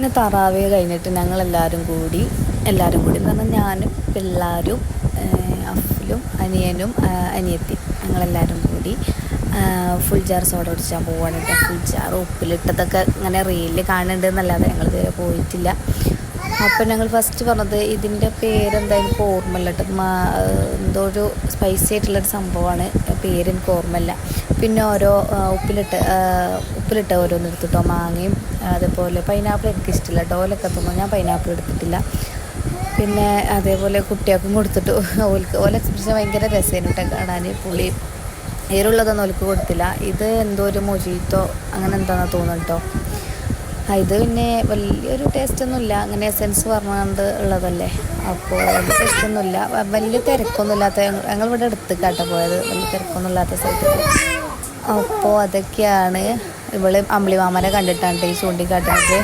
പിന്നെ തറാവേ കഴിഞ്ഞിട്ട് എല്ലാവരും കൂടി എന്ന് പറഞ്ഞാൽ ഞാനും പിള്ളേരും അഫ്ലും അനിയനും അനിയത്തി ഞങ്ങളെല്ലാവരും കൂടി ഫുൾ ജാർ സോഡ കുടിച്ചാൽ പോവാണ് കേട്ടോ. ഫുൾ ജാർ ഉപ്പിലിട്ടതൊക്കെ ഇങ്ങനെ റീലിൽ കാണുന്നുണ്ട് എന്നല്ലാതെ ഞങ്ങൾ ഇതുവരെ പോയിട്ടില്ല. അപ്പം ഞങ്ങൾ ഫസ്റ്റ് പറഞ്ഞത് ഇതിൻ്റെ പേരെന്തായാലും എനിക്ക് ഓർമ്മയില്ല കേട്ടോ. എന്തോ ഒരു സ്പൈസി ആയിട്ടുള്ളൊരു സംഭവമാണ്, പേരെനിക്ക് ഓർമ്മയില്ല. പിന്നെ ഓരോ ഉപ്പിലിട്ട ഓരോന്ന് എടുത്തിട്ടോ, മാങ്ങയും അതേപോലെ പൈനാപ്പിൾ എനിക്കിഷ്ടമില്ല കേട്ടോ. ഓലൊക്കെ തോന്നുന്നു, ഞാൻ പൈനാപ്പിൾ എടുത്തിട്ടില്ല. പിന്നെ അതേപോലെ കുട്ടികൾക്കും കൊടുത്തിട്ട് ഓല എക്സ്പ്രഷൻ ഭയങ്കര രസമായിരുന്നു കേട്ടോ കാണാൻ. പുളി എരുള്ളതൊന്നും ഓൽക്ക് കൊടുത്തില്ല. ഇത് എന്തോ ഒരു മൊജീത്തോ അങ്ങനെ എന്താണെന്ന് തോന്നുന്നു കേട്ടോ. ഇത് പിന്നെ വലിയൊരു ടേസ്റ്റൊന്നുമില്ല, അങ്ങനെ എസെൻസ് പറഞ്ഞുകൊണ്ട് ഉള്ളതല്ലേ, അപ്പോൾ വലിയ ടേസ്റ്റൊന്നുമില്ല. വലിയ തിരക്കൊന്നുമില്ലാത്ത ഞങ്ങളിവിടെ അടുത്ത് കേട്ടോ പോയത്, വലിയ തിരക്കൊന്നുമില്ലാത്ത സ്ഥലത്ത്. അപ്പോൾ അതൊക്കെയാണ്. ഇവള് അമ്പിളി മാമനെ കണ്ടിട്ടാണ് ഈ ചൂണ്ടിക്കാട്ടുന്നത്.